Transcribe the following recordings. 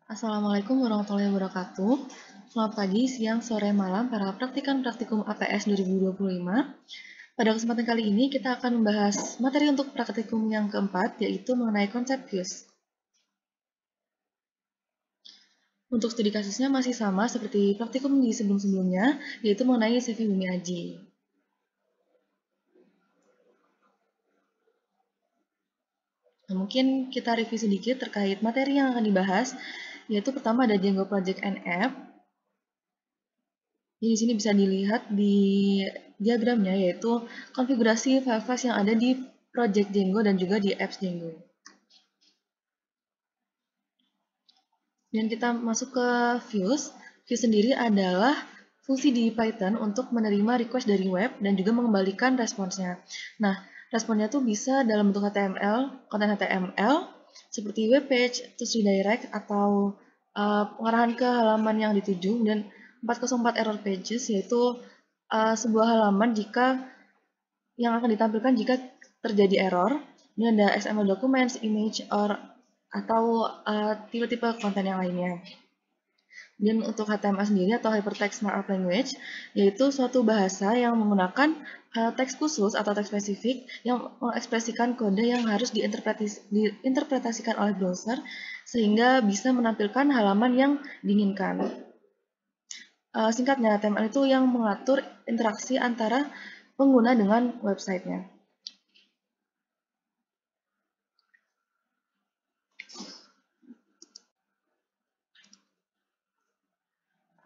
Assalamualaikum warahmatullahi wabarakatuh. Selamat pagi, siang, sore, malam para praktikan praktikum APS 2025. Pada kesempatan kali ini kita akan membahas materi untuk praktikum yang keempat, yaitu mengenai konsep views. Untuk studi kasusnya masih sama seperti praktikum di sebelum-sebelumnya, yaitu mengenai CV Bumi Aji. Nah, mungkin kita review sedikit terkait materi yang akan dibahas, yaitu pertama ada Django Project and App. Jadi di sini bisa dilihat di diagramnya, yaitu konfigurasi file-files yang ada di Project Django dan juga di Apps Django. Dan kita masuk ke views. Views sendiri adalah fungsi di Python untuk menerima request dari web dan juga mengembalikan responsnya. Nah, responnya tuh bisa dalam bentuk HTML, konten HTML, seperti web page, terus redirect, atau pengarahan ke halaman yang dituju, dan 404 error pages, yaitu sebuah halaman yang akan ditampilkan jika terjadi error. Ini ada XML documents, image, atau tipe-tipe konten yang lainnya. Dan untuk HTML sendiri atau Hypertext Markup Language, yaitu suatu bahasa yang menggunakan teks khusus atau teks spesifik yang mengekspresikan kode yang harus diinterpretasikan oleh browser sehingga bisa menampilkan halaman yang diinginkan. Singkatnya, HTML itu yang mengatur interaksi antara pengguna dengan websitenya.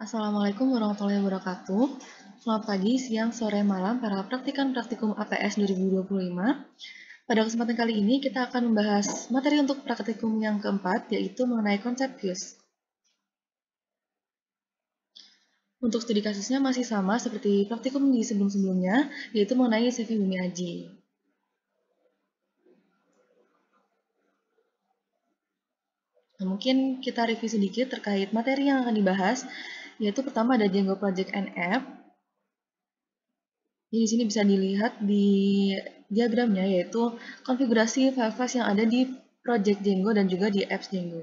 Assalamualaikum warahmatullahi wabarakatuh. Selamat pagi, siang, sore, malam para praktikan praktikum APS 2025. Pada kesempatan kali ini kita akan membahas materi untuk praktikum yang keempat, yaitu mengenai konsep views. Untuk studi kasusnya masih sama seperti praktikum di sebelum-sebelumnya, yaitu mengenai CV Bumi Aji. Nah, mungkin kita review sedikit terkait materi yang akan dibahas, yaitu pertama ada Django Project and App. Jadi di sini bisa dilihat di diagramnya, yaitu konfigurasi file-files yang ada di Project Django dan juga di Apps Django.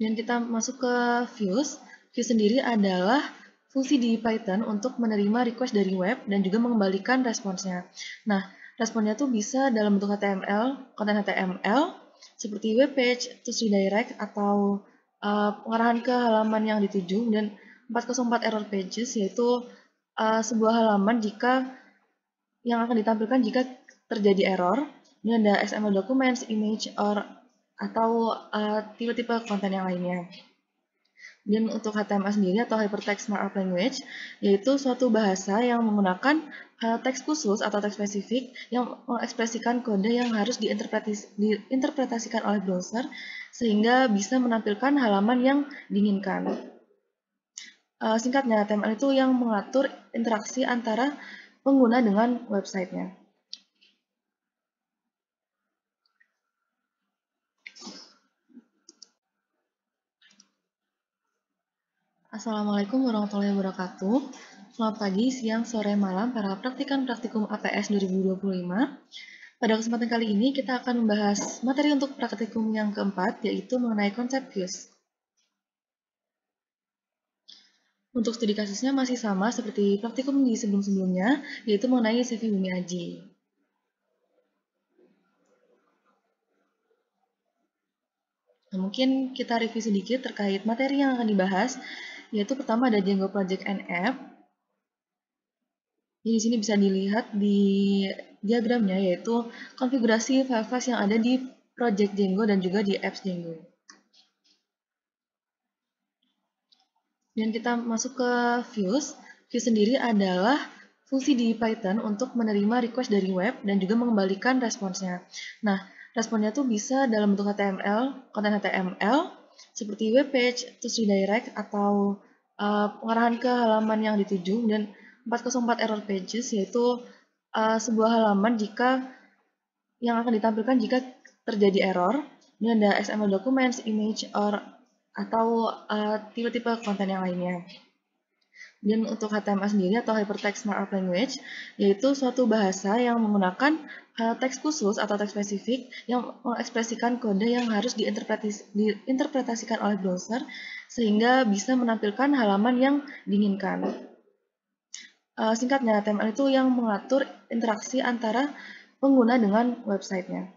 Dan kita masuk ke views. Views sendiri adalah fungsi di Python untuk menerima request dari web dan juga mengembalikan responsnya. Nah, responnya tuh bisa dalam bentuk HTML, konten HTML, seperti web page, terus redirect, atau pengarahan ke halaman yang dituju, dan 404 error pages, yaitu sebuah halaman yang akan ditampilkan jika terjadi error. Ini ada XML documents, image, atau tipe-tipe konten yang lainnya. Dan untuk HTML sendiri atau Hypertext Markup Language, yaitu suatu bahasa yang menggunakan teks khusus atau teks spesifik yang mengekspresikan kode yang harus diinterpretasikan oleh browser sehingga bisa menampilkan halaman yang diinginkan. Singkatnya, HTML itu yang mengatur interaksi antara pengguna dengan websitenya. Assalamualaikum warahmatullahi wabarakatuh. Selamat pagi, siang, sore, malam para praktikan praktikum APS 2025. Pada kesempatan kali ini kita akan membahas materi untuk praktikum yang keempat, yaitu mengenai konsep views. Untuk studi kasusnya masih sama seperti praktikum di sebelum-sebelumnya, yaitu mengenai CV Bumi Aji. Nah, mungkin kita review sedikit terkait materi yang akan dibahas, yaitu pertama ada Django Project and App. Jadi di sini bisa dilihat di diagramnya, yaitu konfigurasi file-files yang ada di Project Django dan juga di Apps Django. Dan kita masuk ke views. Views sendiri adalah fungsi di Python untuk menerima request dari web dan juga mengembalikan responsnya. Nah, responnya tuh bisa dalam bentuk HTML, konten HTML, seperti web page, terus redirect, atau pengarahan ke halaman yang dituju, dan 404 error pages, yaitu sebuah halaman yang akan ditampilkan jika terjadi error. Ini ada XML documents, image, atau tipe-tipe konten yang lainnya. Dan untuk HTML sendiri atau Hypertext Markup Language, yaitu suatu bahasa yang menggunakan teks khusus atau teks spesifik yang mengekspresikan kode yang harus diinterpretasikan oleh browser sehingga bisa menampilkan halaman yang diinginkan. Singkatnya, HTML itu yang mengatur interaksi antara pengguna dengan websitenya.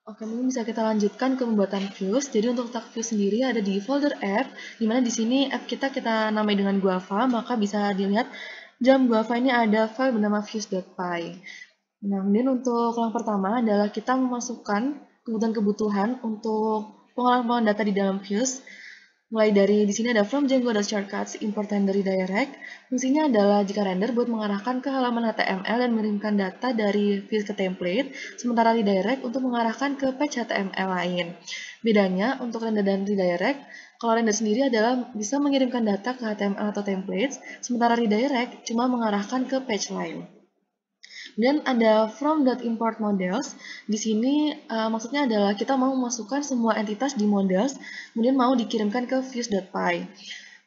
Oke, mungkin bisa kita lanjutkan ke pembuatan views. Jadi untuk tag views sendiri ada di folder app, di mana di sini app kita namai dengan Guava, maka bisa dilihat dalam Guava ini ada file bernama views.py. Nah, kemudian untuk yang pertama adalah kita memasukkan kebutuhan-kebutuhan untuk pengolahan data di dalam views. Mulai dari di sini ada from Django.shortcuts, import and redirect. Fungsinya adalah jika render buat mengarahkan ke halaman HTML dan mengirimkan data dari views ke template, sementara redirect untuk mengarahkan ke page HTML lain. Bedanya untuk render dan redirect, kalau render sendiri adalah bisa mengirimkan data ke HTML atau templates, sementara redirect cuma mengarahkan ke page lain. Dan ada from.import models. Di sini maksudnya adalah kita mau memasukkan semua entitas di models, kemudian mau dikirimkan ke views.py.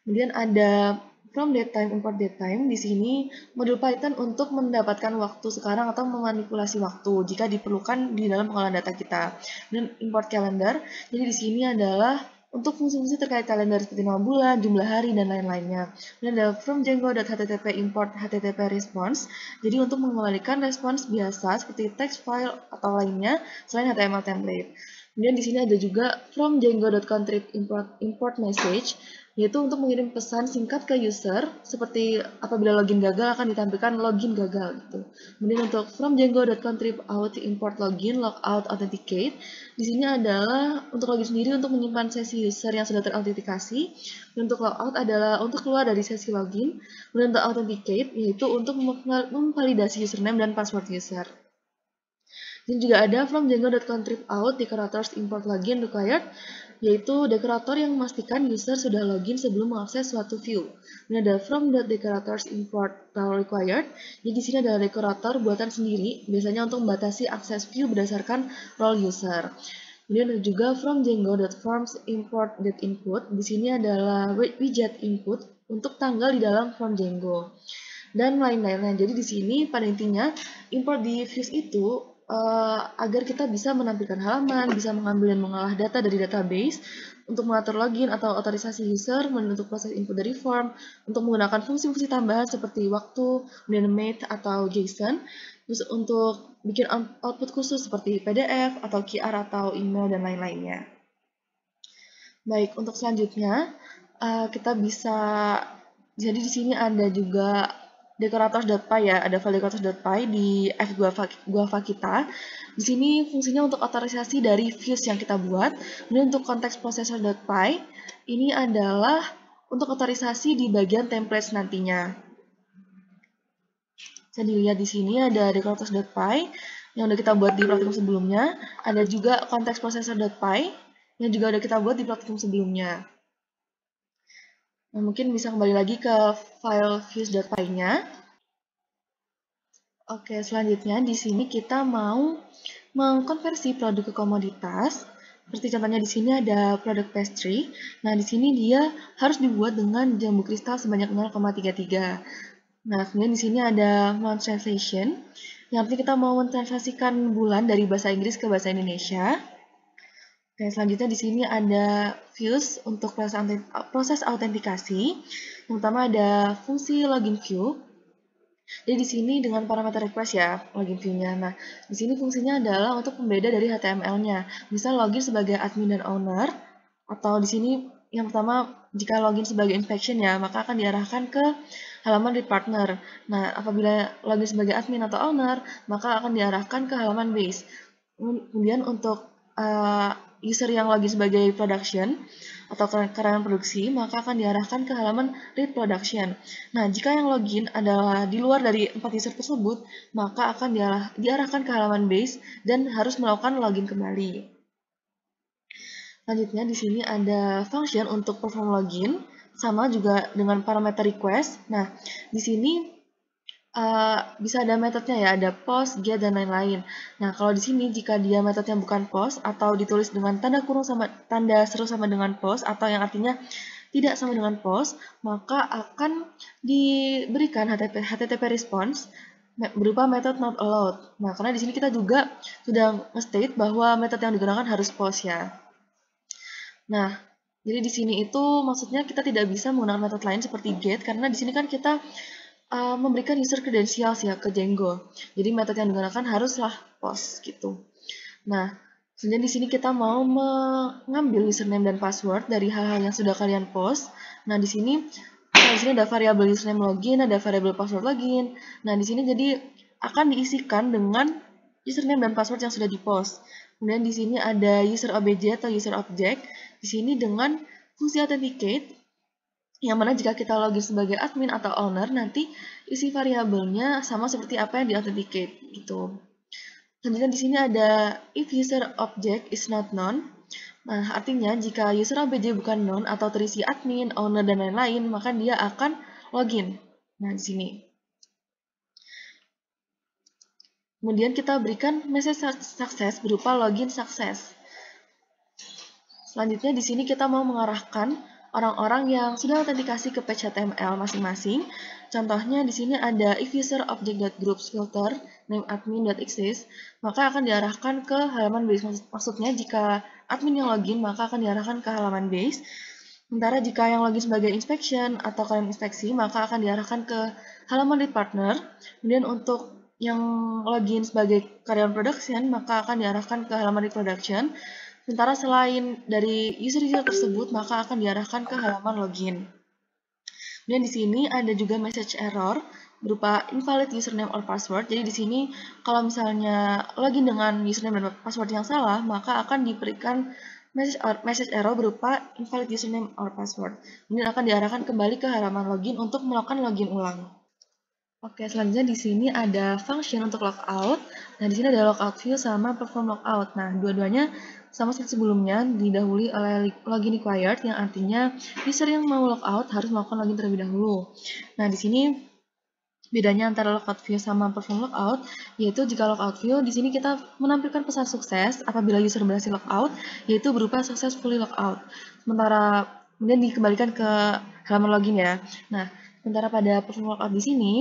Kemudian ada from datetime import datetime. Di sini modul Python untuk mendapatkan waktu sekarang atau memanipulasi waktu jika diperlukan di dalam pengolahan data kita. Dan import calendar. Jadi di sini adalah untuk fungsi-fungsi terkait kalender seperti nama bulan, jumlah hari, dan lain-lainnya. Dan ada from Django.http import http response. Jadi untuk mengembalikan respons biasa seperti text file atau lainnya selain HTML template. Kemudian di sini ada juga from Django.contrib import message, yaitu untuk mengirim pesan singkat ke user seperti apabila login gagal akan ditampilkan login gagal gitu. Kemudian untuk from Django.contrib out import login logout authenticate. Di sini adalah untuk login sendiri untuk menyimpan sesi user yang sudah terautentikasi. Dan untuk logout adalah untuk keluar dari sesi login. Kemudian untuk authenticate yaitu untuk memvalidasi username dan password user. Dan juga ada from Django.contrib out decorators import login required, yaitu dekorator yang memastikan user sudah login sebelum mengakses suatu view. Ini ada from.decorators import role required. Jadi di sini adalah dekorator buatan sendiri, biasanya untuk membatasi akses view berdasarkan role user. Kemudian ada juga from Django.forms import date input. Di sini adalah widget input untuk tanggal di dalam from Django dan lain-lainnya. Jadi di sini pada intinya import di views itu agar kita bisa menampilkan halaman, bisa mengambil dan mengolah data dari database, untuk mengatur login atau otorisasi user, untuk proses input dari form, untuk menggunakan fungsi-fungsi tambahan seperti waktu, kemudian mate atau JSON, terus untuk bikin output khusus seperti PDF atau QR atau email dan lain-lainnya. Baik, untuk selanjutnya kita bisa, jadi di sini ada juga decorators.py ya, ada file decorators.py di f Guava kita. Di sini fungsinya untuk otorisasi dari views yang kita buat. Kemudian untuk konteks processor.py, ini adalah untuk otorisasi di bagian templates nantinya. Bisa dilihat di sini ada decorators.py yang udah kita buat di praktikum sebelumnya. Ada juga konteks processor.py yang juga udah kita buat di praktikum sebelumnya. Nah, mungkin bisa kembali lagi ke file views.py-nya. Oke, selanjutnya di sini kita mau mengkonversi produk ke komoditas. Seperti contohnya di sini ada produk pastry. Nah, di sini dia harus dibuat dengan jambu kristal sebanyak 0,33. Nah, kemudian di sini ada month translation, yang artinya kita mau mentranslasikan bulan dari bahasa Inggris ke bahasa Indonesia. Oke, selanjutnya di sini ada views untuk proses autentikasi. Yang pertama ada fungsi login view. Jadi di sini dengan parameter request ya login view-nya. Nah, di sini fungsinya adalah untuk pembeda dari HTML-nya. Misal login sebagai admin dan owner, atau di sini yang pertama jika login sebagai inspection ya, maka akan diarahkan ke halaman read partner. Nah, apabila login sebagai admin atau owner, maka akan diarahkan ke halaman base. Kemudian untuk user yang login sebagai production atau karyawan produksi, maka akan diarahkan ke halaman read production. Nah, jika yang login adalah di luar dari 4 user tersebut, maka akan diarahkan ke halaman base dan harus melakukan login kembali. Selanjutnya di sini ada function untuk perform login, sama juga dengan parameter request. Nah, di sini bisa ada metodenya ya, ada post, get, dan lain-lain. Nah, kalau di sini jika dia metodenya bukan post atau ditulis dengan tanda kurung sama tanda seru sama dengan post atau yang artinya tidak sama dengan post, maka akan diberikan HTTP response berupa method not allowed. Nah, karena di sini kita juga sudah nge-state bahwa metode yang digunakan harus post ya. Nah, jadi di sini itu maksudnya kita tidak bisa menggunakan metode lain seperti get karena di sini kan kita memberikan user credentials ya ke Django. Jadi metode yang digunakan haruslah post gitu. Nah, selanjutnya di sini kita mau mengambil username dan password dari hal-hal yang sudah kalian post. Nah, di sini ada variabel username login, ada variabel password login. Nah, di sini jadi akan diisikan dengan username dan password yang sudah dipost. Kemudian di sini ada user obj atau user object. Di sini dengan fungsi authenticate, yang mana jika kita login sebagai admin atau owner, nanti isi variabelnya sama seperti apa yang di-authenticate gitu. Selanjutnya di sini ada if user object is not known. Nah, artinya jika user object bukan known atau terisi admin, owner, dan lain-lain, maka dia akan login. Nah, di sini. Kemudian kita berikan message success berupa login success. Selanjutnya di sini kita mau mengarahkan orang-orang yang sudah autentikasi ke page HTML masing-masing. Contohnya di sini ada if user object.groups filter name admin.exist, maka akan diarahkan ke halaman base. Maksudnya jika admin yang login, maka akan diarahkan ke halaman base. Sementara jika yang login sebagai inspection atau kalian inspeksi, maka akan diarahkan ke halaman lead partner. Kemudian untuk yang login sebagai karyawan production, maka akan diarahkan ke halaman lead production. Sementara selain dari user-user tersebut, maka akan diarahkan ke halaman login. Dan di sini ada juga message error berupa invalid username or password. Jadi di sini kalau misalnya login dengan username dan password yang salah, maka akan diberikan message error berupa invalid username or password. Kemudian akan diarahkan kembali ke halaman login untuk melakukan login ulang. Oke, selanjutnya di sini ada function untuk logout. Nah, di sini ada logout view sama perform logout. Nah, dua-duanya sama seperti sebelumnya didahului oleh login required yang artinya user yang mau logout harus melakukan login terlebih dahulu. Nah, di sini bedanya antara logout view sama perform logout yaitu jika logout view di sini kita menampilkan pesan sukses apabila user berhasil logout yaitu berupa successfully logout. Sementara kemudian dikembalikan ke halaman login ya. Nah, sementara pada perform logout di sini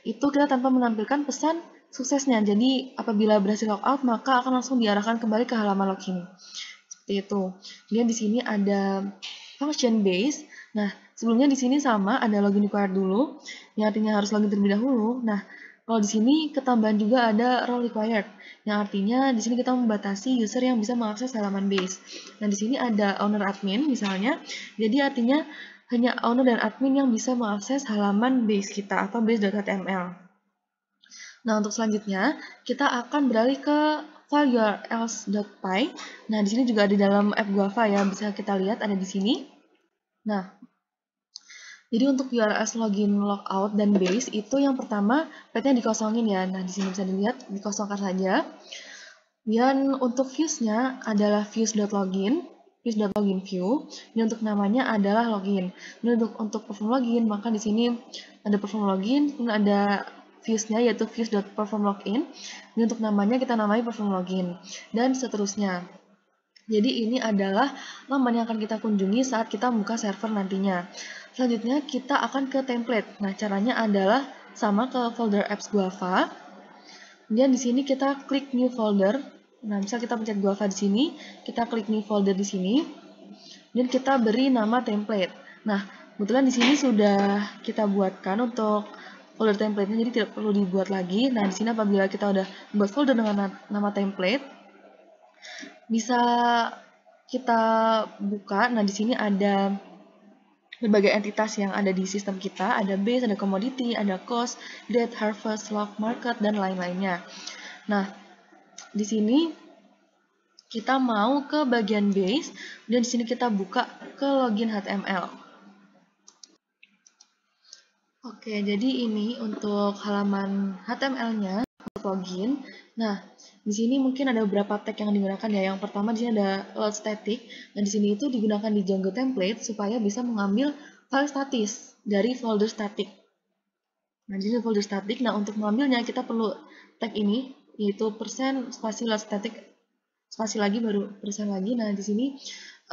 itu kita tanpa menampilkan pesan suksesnya. Jadi apabila berhasil logout maka akan langsung diarahkan kembali ke halaman login. Seperti itu. Kemudian di sini ada function base. Nah, sebelumnya di sini sama ada login required dulu, yang artinya harus login terlebih dahulu. Nah, kalau di sini ketambahan juga ada role required, yang artinya di sini kita membatasi user yang bisa mengakses halaman base. Nah, di sini ada owner admin misalnya, jadi artinya hanya owner dan admin yang bisa mengakses halaman base kita atau base.html. Nah, untuk selanjutnya kita akan beralih ke file urls.py. Nah, di sini juga ada di dalam app Guava ya, bisa kita lihat ada di sini. Nah, jadi untuk URL login, logout, dan base itu yang pertama path-nya dikosongin ya. Nah, di sini bisa dilihat dikosongkan saja. Dan untuk views-nya adalah views.login, views.login view. Dan untuk namanya adalah login. Dan untuk perform login, maka di sini ada perform login, kemudian ada views-nya yaitu views.performLogin. Dan untuk namanya kita namai perform login. Dan seterusnya. Jadi ini adalah laman yang akan kita kunjungi saat kita buka server nantinya. Selanjutnya kita akan ke template. Nah, caranya adalah sama ke folder apps Guava. Kemudian di sini kita klik new folder. Nah, misal kita pencet Guava di sini, kita klik new folder di sini. Dan kita beri nama template. Nah, kebetulan di sini sudah kita buatkan untuk folder template-nya, jadi tidak perlu dibuat lagi. Nah, di sini apabila kita udah buat folder dengan nama template, bisa kita buka. Nah, di sini ada berbagai entitas yang ada di sistem kita, ada base, ada commodity, ada cost, grade, harvest, log, market, dan lain-lainnya. Nah, di sini kita mau ke bagian base, dan di sini kita buka ke login HTML. Oke, jadi ini untuk halaman HTML-nya, untuk login. Nah, di sini mungkin ada beberapa tag yang digunakan ya. Yang pertama di sini ada load static. Nah, di sini itu digunakan di Django template supaya bisa mengambil file statis dari folder static. Nah, jadi folder static. Nah, untuk mengambilnya kita perlu tag ini, yaitu persen spasi static spasi lagi baru persen lagi. Nah, di sini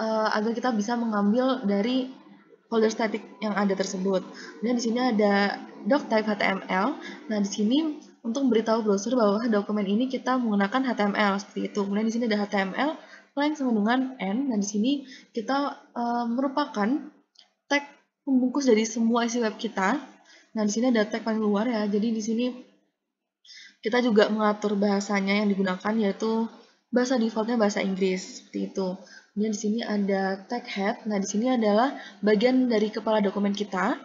agar kita bisa mengambil dari folder static yang ada tersebut. Dan di sini ada doctype HTML. Nah, di sini untuk memberitahu browser bahwa dokumen ini kita menggunakan HTML seperti itu. Kemudian di sini ada HTML length sama dengan n. Nah, di sini kita merupakan tag pembungkus dari semua isi web kita. Nah, di sini ada tag paling luar ya. Jadi di sini kita juga mengatur bahasanya yang digunakan, yaitu bahasa defaultnya bahasa Inggris seperti itu. Kemudian di sini ada tag head. Nah, di sini adalah bagian dari kepala dokumen kita.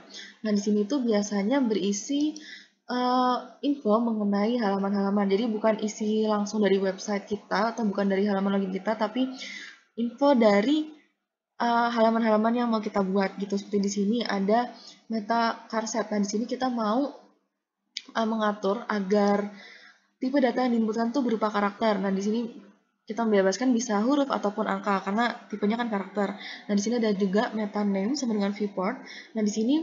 Nah, di sini itu biasanya berisi info mengenai halaman-halaman. Jadi bukan isi langsung dari website kita atau bukan dari halaman login kita, tapi info dari halaman-halaman yang mau kita buat gitu. Seperti di sini ada meta charset. Nah, di sini kita mau mengatur agar tipe data yang diinputkan tuh berupa karakter. Nah, di sini kita membebaskan bisa huruf ataupun angka karena tipenya kan karakter. Nah, di sini ada juga meta name sama dengan viewport. Nah, di sini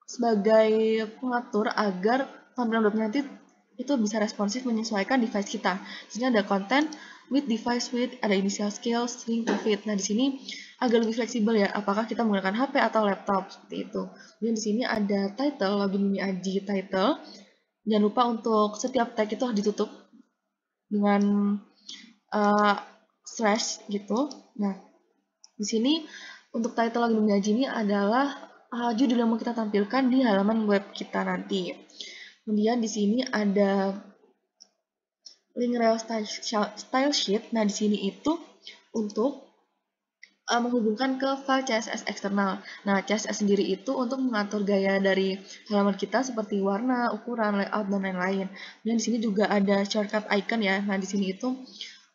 sebagai pengatur agar tampilan webnya nanti itu bisa responsif menyesuaikan device kita. Di sini ada content with device width, ada initial scale, string to fit. Nah, di sini agak lebih fleksibel ya, apakah kita menggunakan HP atau laptop seperti itu. Kemudian di sini ada title, login Aji title. Jangan lupa untuk setiap tag itu harus ditutup dengan slash gitu. Nah, di sini untuk title login Aji ini adalah judul yang mau kita tampilkan di halaman web kita nanti. Kemudian di sini ada link rel style sheet. Nah, di sini itu untuk menghubungkan ke file CSS eksternal. Nah, CSS sendiri itu untuk mengatur gaya dari halaman kita seperti warna, ukuran, layout, dan lain-lain. Dan di sini juga ada shortcut icon ya. Nah, di sini itu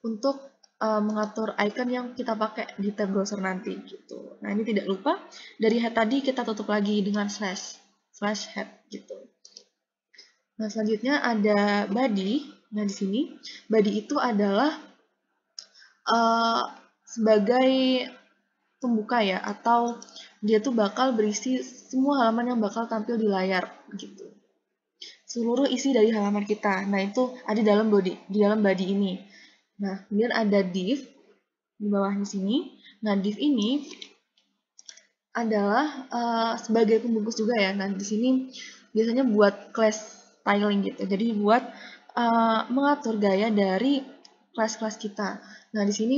untuk mengatur icon yang kita pakai di tab browser nanti gitu. Nah, ini tidak lupa dari head tadi kita tutup lagi dengan slash head gitu. Nah, selanjutnya ada body. Nah, di sini body itu adalah sebagai pembuka ya, atau dia tuh bakal berisi semua halaman yang bakal tampil di layar gitu. Seluruh isi dari halaman kita. Nah, itu ada dalam body ini. Nah, kemudian ada div di bawahnya sini. Nah, div ini adalah sebagai pembungkus juga ya. Nah, di sini biasanya buat class styling gitu. Jadi buat mengatur gaya dari kelas-kelas kita. Nah, di sini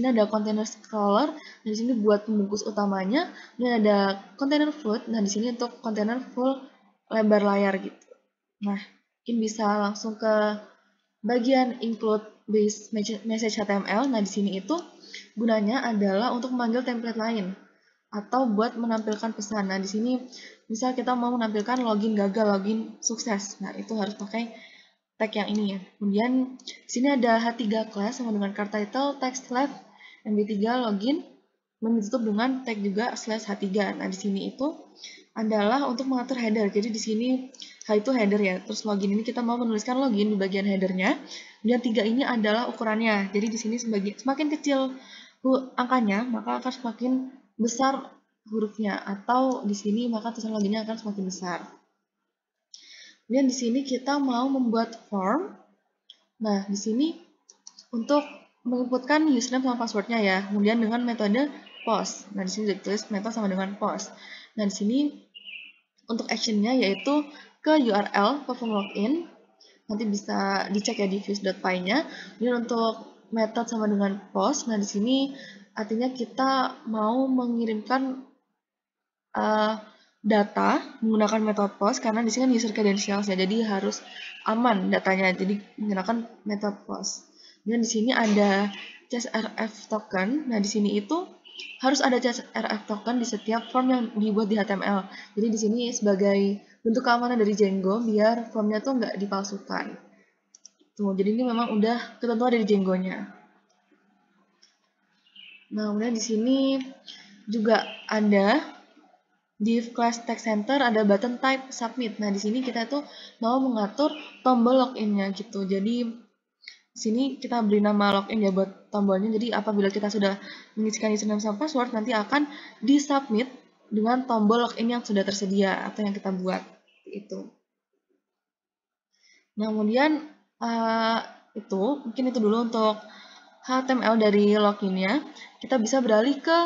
ada container scroller, di sini buat pembungkus utamanya, dan ada container float. Nah, di sini untuk container full lebar layar gitu. Nah, mungkin bisa langsung ke bagian include base message HTML. Nah, di sini itu gunanya adalah untuk memanggil template lain atau buat menampilkan pesan. Nah, di sini misal kita mau menampilkan login gagal, login sukses. Nah, itu harus pakai tag yang ini ya. Kemudian di sini ada H3 class sama dengan card title, text left, MB3 login, dan ditutup dengan tag juga slash H3. Nah, di sini itu adalah untuk mengatur header. Jadi di sini H itu header ya. Terus login ini kita mau menuliskan login di bagian headernya. Dan 3 ini adalah ukurannya. Jadi di sini semakin kecil angkanya, maka akan semakin besar hurufnya. Atau di sini maka tulisan loginnya akan semakin besar. Dan di sini kita mau membuat form. Nah, di sini untuk menginputkan username sama passwordnya ya. Kemudian dengan metode post. Nah, di sini ditulis method sama dengan post. Nah, di sini untuk actionnya yaitu ke URL platform login. Nanti bisa dicek ya di views.py-nya. Kemudian untuk method sama dengan post. Nah, di sini artinya kita mau mengirimkan data menggunakan metode post karena di sini kan user credentials ya, jadi harus aman datanya, jadi menggunakan metode post. Dan di sini ada CSRF token. Nah, di sini itu harus ada CSRF token di setiap form yang dibuat di HTML. Jadi di sini sebagai bentuk keamanan dari Django biar formnya tuh nggak dipalsukan. Tuh, jadi ini memang udah ketentuan dari Django-nya. Nah, kemudian di sini juga ada div class text center, ada button type submit. Nah, di sini kita tuh mau mengatur tombol login-nya gitu. Jadi di sini kita beri nama login ya buat tombolnya. Jadi apabila kita sudah mengisikan username sama password, nanti akan disubmit dengan tombol login yang sudah tersedia atau yang kita buat itu. Nah, kemudian itu mungkin itu dulu untuk HTML dari loginnya. Kita bisa beralih ke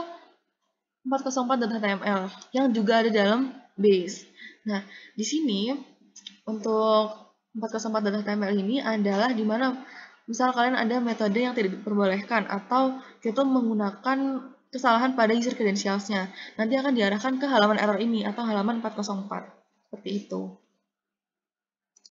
404.html yang juga ada dalam base. Nah, di sini untuk 404.html ini adalah di mana misal kalian ada metode yang tidak diperbolehkan atau itu menggunakan kesalahan pada user credentials-nya. Nanti akan diarahkan ke halaman error ini atau halaman 404. Seperti itu.